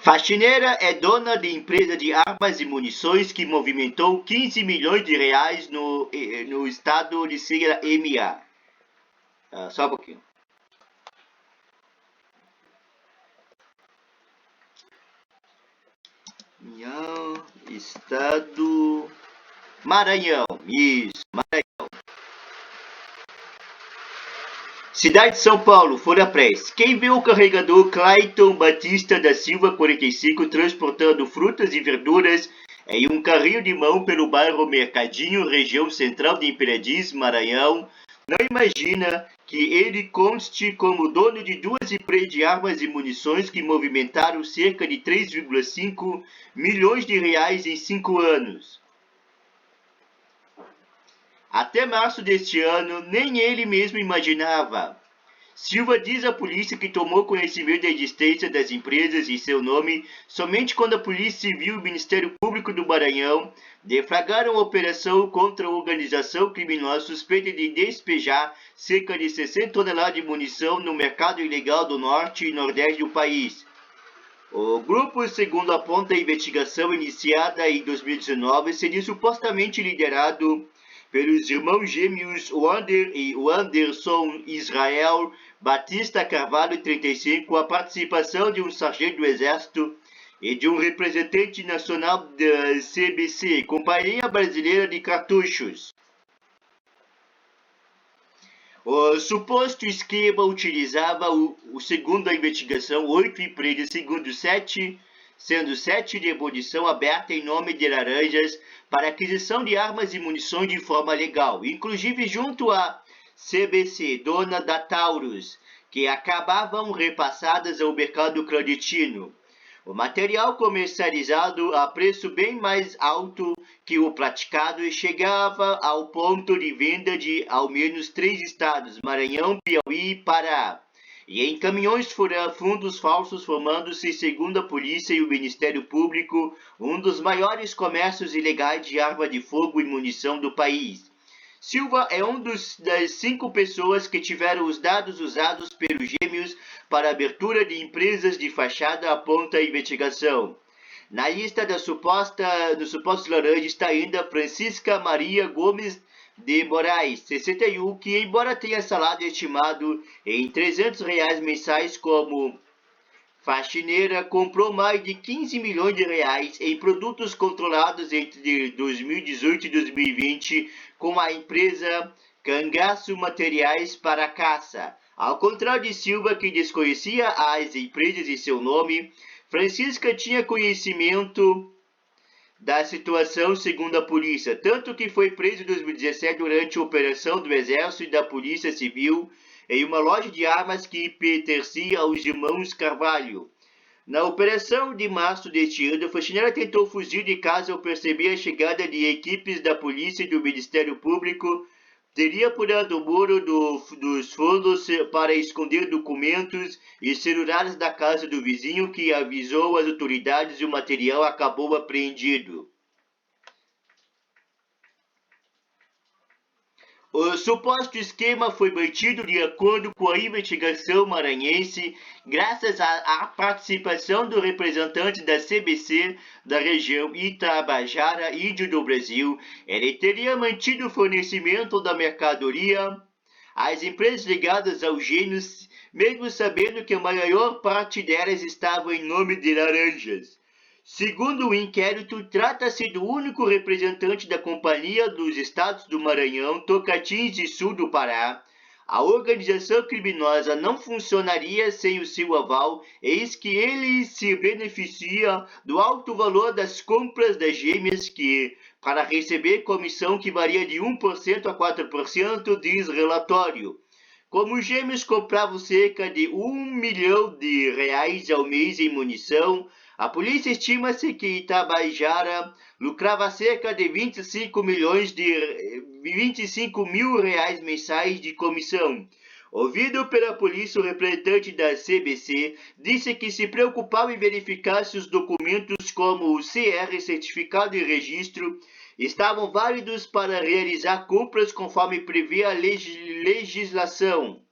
Faxineira é dona de empresa de armas e munições que movimentou 15 milhões de reais no estado de Ceará. Só um pouquinho. Estado Maranhão. Isso, Maranhão. Cidade de São Paulo, Folha Press. Quem viu o carregador Clayton Batista da Silva 45 transportando frutas e verduras em um carrinho de mão pelo bairro Mercadinho, região central de Imperatriz, Maranhão, não imagina que ele conste como dono de duas empresas de armas e munições que movimentaram cerca de 3,5 milhões de reais em 5 anos. Até março deste ano, nem ele mesmo imaginava. Silva diz à polícia que tomou conhecimento da existência das empresas e seu nome somente quando a Polícia Civil e o Ministério Público do Maranhão deflagraram uma operação contra a organização criminosa suspeita de despejar cerca de 60 toneladas de munição no mercado ilegal do norte e nordeste do país. O grupo, segundo aponta a investigação iniciada em 2019, seria supostamente liderado pelos irmãos gêmeos Wander e Wanderson Israel Batista Carvalho, 35, com a participação de um sargento do Exército e de um representante nacional da CBC, Companhia Brasileira de Cartuchos. O suposto esquema utilizava, segundo a investigação, 8 empresas, sendo 7 de ebulição aberta em nome de laranjas para aquisição de armas e munições de forma legal, inclusive junto à CBC, dona da Taurus, que acabavam repassadas ao mercado clandestino. O material comercializado a preço bem mais alto que o praticado e chegava ao ponto de venda de ao menos 3 estados, Maranhão, Piauí e Pará, e em caminhões fundos falsos, formando-se, segundo a polícia e o Ministério Público, um dos maiores comércios ilegais de arma de fogo e munição do país. Silva é das 5 pessoas que tiveram os dados usados pelos gêmeos para abertura de empresas de fachada, aponta a investigação. Na lista dos supostos laranjas está ainda Francisca Maria Gomes de Moraes, 61, que embora tenha salário estimado em R$300 mensais como faxineira, comprou mais de 15 milhões de reais em produtos controlados entre 2018 e 2020 com a empresa Cangaço Materiais para Caça. Ao contrário de Silva, que desconhecia as empresas e seu nome, Francisca tinha conhecimento da situação, segundo a polícia, tanto que foi preso em 2017 durante a operação do Exército e da Polícia Civil em uma loja de armas que pertencia aos irmãos Carvalho. Na operação de março deste ano, a faxineira tentou fugir de casa ao perceber a chegada de equipes da polícia e do Ministério Público. Teria pulado o muro dos fundos para esconder documentos e celulares da casa do vizinho, que avisou as autoridades e o material acabou apreendido. O suposto esquema foi mantido de acordo com a investigação maranhense, graças à participação do representante da CBC da região Itabajara, Índio do Brasil. Ele teria mantido o fornecimento da mercadoria às empresas ligadas aos gêmeos, mesmo sabendo que a maior parte delas estava em nome de laranjas. Segundo o inquérito, trata-se do único representante da companhia dos estados do Maranhão, Tocantins e Sul do Pará. A organização criminosa não funcionaria sem o seu aval, eis que ele se beneficia do alto valor das compras das gêmeas, que, para receber comissão que varia de 1% a 4%, diz relatório. Como os gêmeos compravam cerca de R$1 milhão ao mês em munição, a polícia estima-se que Itabajara lucrava cerca de 25 mil reais mensais de comissão. Ouvido pela polícia, o representante da CBC disse que se preocupava em verificar se os documentos como o CR, certificado de registro, estavam válidos para realizar compras conforme prevê a legislação.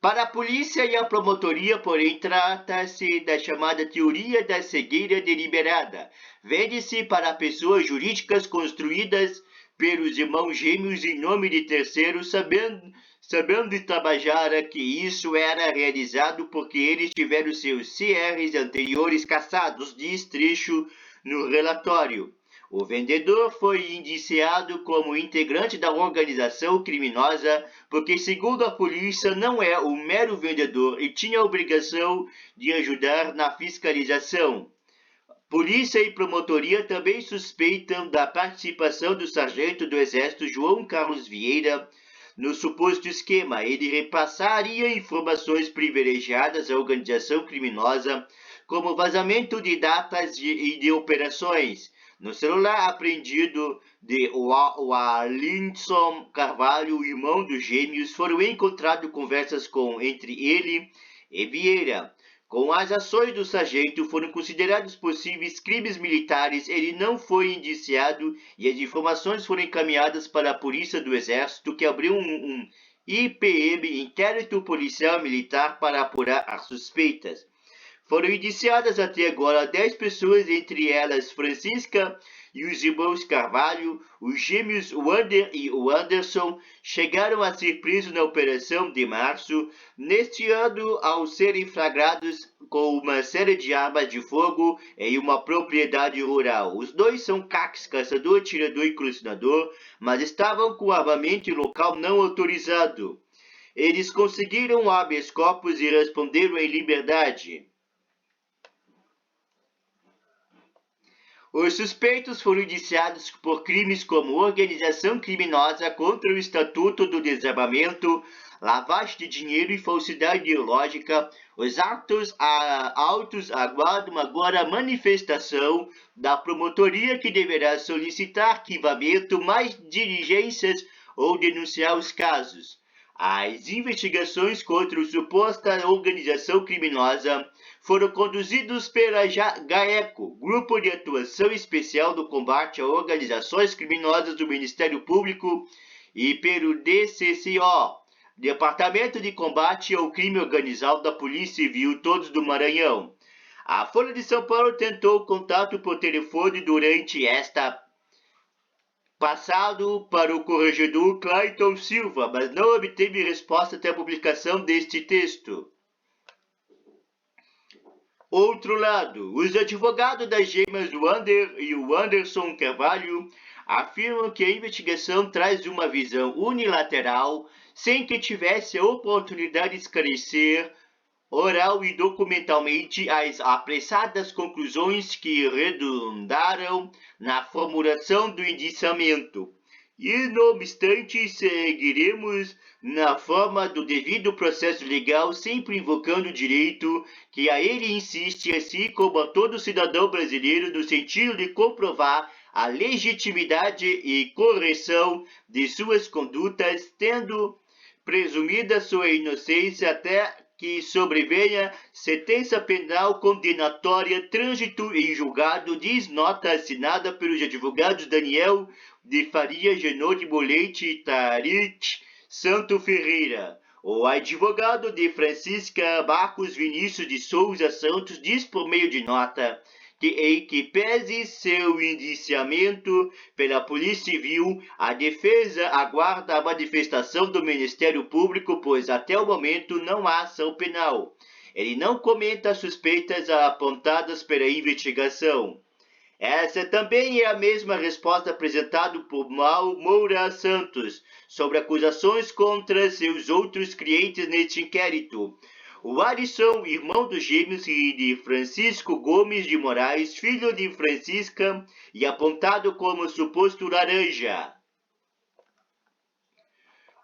Para a polícia e a promotoria, porém, trata-se da chamada teoria da cegueira deliberada. Vende-se para pessoas jurídicas construídas pelos irmãos gêmeos em nome de terceiros, sabendo de Tabajara que isso era realizado porque eles tiveram seus CRs anteriores caçados, diz trecho no relatório. O vendedor foi indiciado como integrante da organização criminosa porque, segundo a polícia, não é um mero vendedor e tinha a obrigação de ajudar na fiscalização. Polícia e promotoria também suspeitam da participação do sargento do Exército João Carlos Vieira no suposto esquema. Ele repassaria informações privilegiadas à organização criminosa, como vazamento de datas e de operações. No celular apreendido de Walinson Carvalho, irmão dos gêmeos, foram encontradas conversas entre ele e Vieira. Com as ações do sargento foram considerados possíveis crimes militares, ele não foi indiciado e as informações foram encaminhadas para a Polícia do Exército, que abriu um IPM, Inquérito Policial Militar, para apurar as suspeitas. Foram indiciadas até agora 10 pessoas, entre elas Francisca e os irmãos Carvalho. Os gêmeos Wander e Anderson chegaram a ser presos na Operação de Março, neste ano, ao serem flagrados com uma série de armas de fogo em uma propriedade rural. Os dois são CACs, caçador, atirador e colecionador, mas estavam com armamento em local não autorizado. Eles conseguiram habeas corpus e responderam em liberdade. Os suspeitos foram indiciados por crimes como organização criminosa contra o Estatuto do Desarmamento, lavagem de dinheiro e falsidade ideológica. Os autos aguardam agora a manifestação da promotoria, que deverá solicitar arquivamento, mais diligências ou denunciar os casos. As investigações contra a suposta organização criminosa foram conduzidos pela GAECO, Grupo de Atuação Especial do Combate a Organizações Criminosas do Ministério Público, e pelo DCCO, Departamento de Combate ao Crime Organizado da Polícia Civil, todos do Maranhão. A Folha de São Paulo tentou contato por telefone durante esta passado para o corregedor Clayton Silva, mas não obteve resposta até a publicação deste texto. Outro lado, os advogados das gêmeas Wander e o Anderson Carvalho afirmam que a investigação traz uma visão unilateral, sem que tivesse a oportunidade de esclarecer oral e documentalmente as apressadas conclusões que redundaram na formulação do indiciamento. E, não obstante, seguiremos na forma do devido processo legal, sempre invocando o direito que a ele insiste, assim como a todo cidadão brasileiro, no sentido de comprovar a legitimidade e correção de suas condutas, tendo presumida sua inocência até que sobrevenha sentença penal condenatória, trânsito em julgado, diz nota assinada pelos advogados Daniel de Faria, Genônimo Leite e Tarit Santo Ferreira. O advogado de Francisca Marcos Vinícius de Souza Santos diz por meio de nota que, em que pese seu indiciamento pela Polícia Civil, a defesa aguarda a manifestação do Ministério Público, pois até o momento não há ação penal. Ele não comenta as suspeitas apontadas pela investigação. Essa também é a mesma resposta apresentada por Moura Santos sobre acusações contra seus outros clientes neste inquérito. O Alisson, irmão dos gêmeos e de Francisco Gomes de Moraes, filho de Francisca, e apontado como suposto laranja.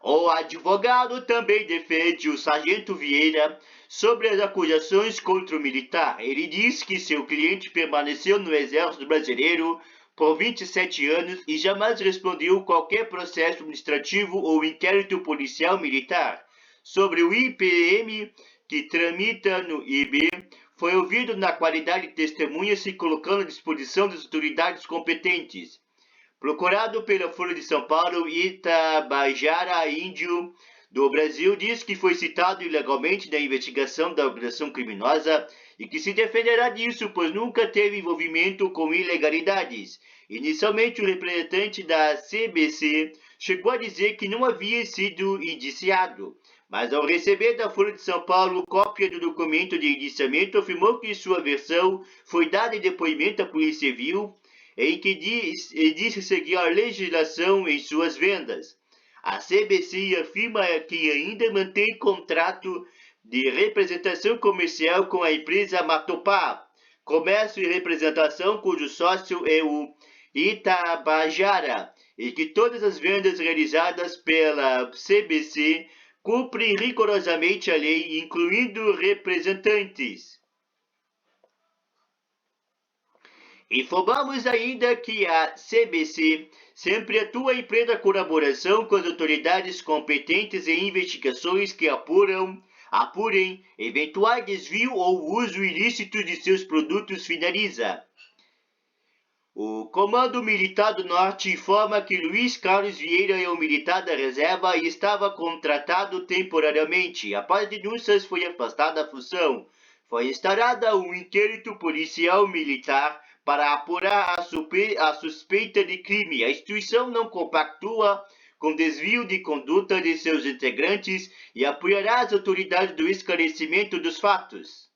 O advogado também defende o sargento Vieira sobre as acusações contra o militar. Ele diz que seu cliente permaneceu no Exército Brasileiro por 27 anos e jamais respondeu qualquer processo administrativo ou inquérito policial militar. Sobre o IPM, que tramita no IB, foi ouvido na qualidade de testemunha, se colocando à disposição das autoridades competentes. Procurado pela Folha de São Paulo, Itabajara Índio, do Brasil diz que foi citado ilegalmente na investigação da organização criminosa e que se defenderá disso, pois nunca teve envolvimento com ilegalidades. Inicialmente, o representante da CBC chegou a dizer que não havia sido indiciado, mas ao receber da Folha de São Paulo cópia do documento de indiciamento, afirmou que sua versão foi dada em depoimento à Polícia Civil, em que disse seguir a legislação em suas vendas. A CBC afirma que ainda mantém contrato de representação comercial com a empresa Matopá, comércio e representação cujo sócio é o Itabajara, e que todas as vendas realizadas pela CBC cumprem rigorosamente a lei, incluindo representantes. Informamos ainda que a CBC sempre atua em plena colaboração com as autoridades competentes em investigações que apurem eventual desvio ou uso ilícito de seus produtos, finaliza. O Comando Militar do Norte informa que Luiz Carlos Vieira é um militar da reserva e estava contratado temporariamente. Após denúncias, foi afastado da função. Foi instaurada um inquérito policial militar para apurar a suspeita de crime. A instituição não compactua com desvio de conduta de seus integrantes e apoiará as autoridades do esclarecimento dos fatos.